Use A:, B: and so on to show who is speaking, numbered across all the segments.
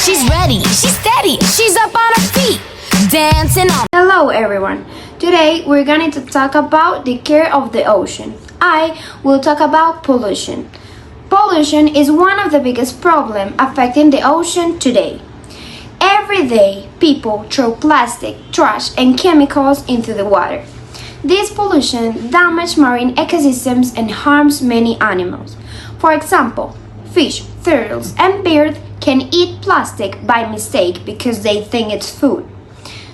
A: She's ready, she's steady, she's up on her feet, dancing on.
B: Hello everyone. Today we're going to talk about the care of the ocean. I will talk about pollution. Pollution is one of the biggest problems affecting the ocean today. Every day, people throw plastic, trash, and chemicals into the water. This pollution damages marine ecosystems and harms many animals. For example, fish, turtles, and birds can eat plastic by mistake because they think it's food.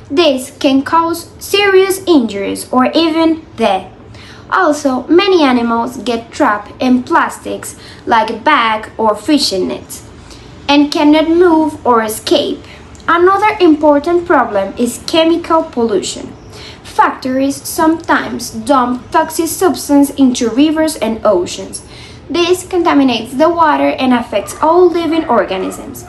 B: This can cause serious injuries or even death. Also, many animals get trapped in plastics like bag or fishing nets and cannot move or escape. Another important problem is chemical pollution. Factories sometimes dump toxic substances into rivers and oceans. This contaminates the water and affects all living organisms.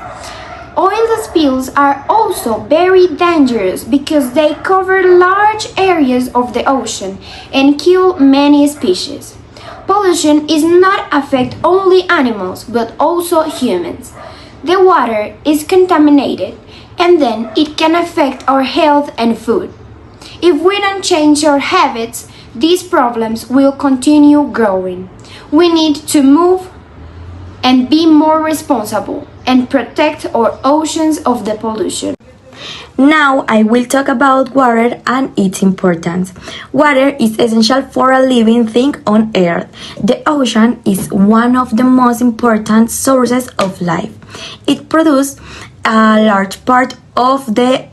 B: Oil spills are also very dangerous because they cover large areas of the ocean and kill many species. Pollution is not affect only animals but also humans. The water is contaminated and then it can affect our health and food. If we don't change our habits, these problems will continue growing. We need to move and be more responsible and protect our oceans of the pollution.
C: Now I will talk about water and its importance. Water is essential for a living thing on Earth. The ocean is one of the most important sources of life. It produces a large part of the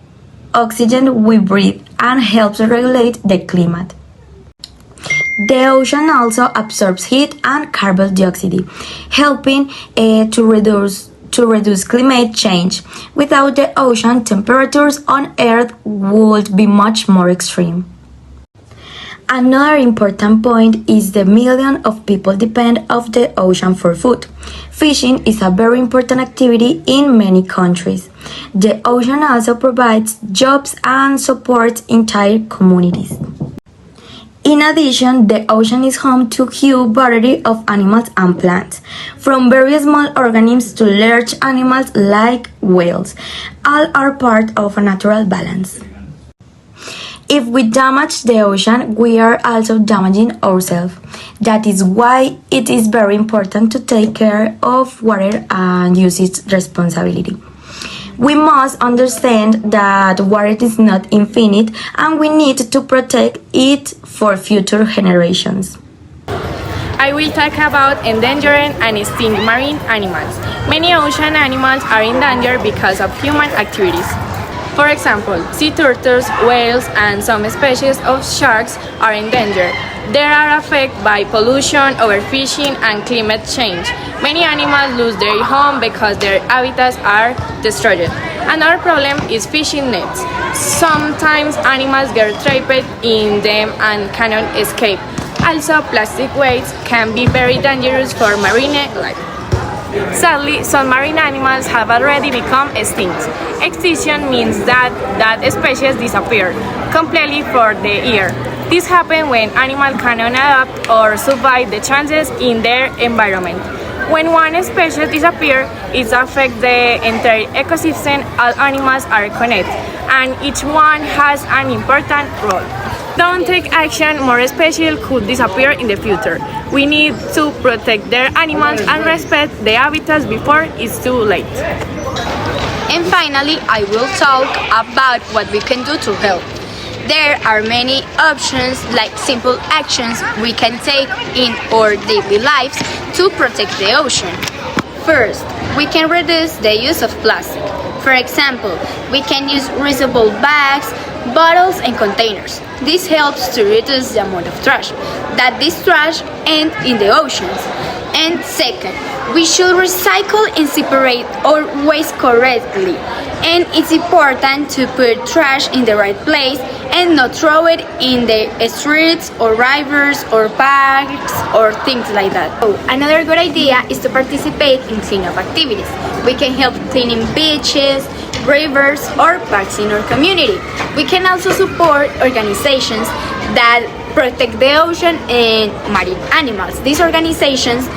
C: oxygen we breathe and helps regulate the climate. The ocean also absorbs heat and carbon dioxide, helping to reduce climate change. Without the ocean, temperatures on Earth would be much more extreme. Another important point is the millions of people depend on the ocean for food. Fishing is a very important activity in many countries. The ocean also provides jobs and supports entire communities. In addition, the ocean is home to a huge variety of animals and plants, from very small organisms to large animals like whales. All are part of a natural balance. If we damage the ocean, we are also damaging ourselves. That is why it is very important to take care of water and use its responsibility. We must understand that water is not infinite and we need to protect it for future generations.
D: I will talk about endangering and extinct marine animals. Many ocean animals are in danger because of human activities. For example, sea turtles, whales, and some species of sharks are in danger. They are affected by pollution, overfishing, and climate change. Many animals lose their home because their habitats are destroyed. Another problem is fishing nets. Sometimes animals get trapped in them and cannot escape. Also, plastic waste can be very dangerous for marine life. Sadly, some marine animals have already become extinct. Extinction means that species disappear completely for the year. This happens when animals cannot adapt or survive the changes in their environment. When one species disappears, it affects the entire ecosystem. All animals are connected, and each one has an important role. Don't take action, more species could disappear in the future. We need to protect their animals and respect the habitats before it's too late.
E: And finally, I will talk about what we can do to help. There are many options, like simple actions we can take in our daily lives to protect the ocean. First, we can reduce the use of plastic. For example, we can use reusable bags, bottles, and containers. This helps to reduce the amount of trash that this trash ends in the oceans. And second, we should recycle and separate our waste correctly. And it's important to put trash in the right place and not throw it in the streets or rivers or parks or things like that. Another good idea is to participate in cleanup activities. We can help cleaning beaches, rivers, or parks in our community. We can also support organizations that protect the ocean and marine animals. These organizations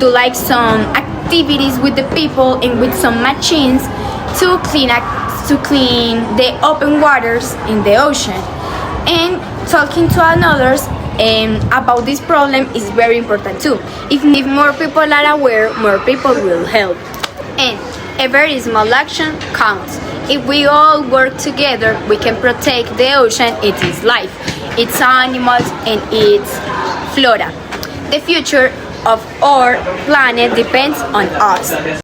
E: do like some activities with the people and with some machines to clean the open waters in the ocean. And talking to others about this problem is very important too. If more people are aware, more people will help. And a very small action counts. If we all work together, we can protect the ocean, its life, its animals, and its flora. The future of our planet depends on us.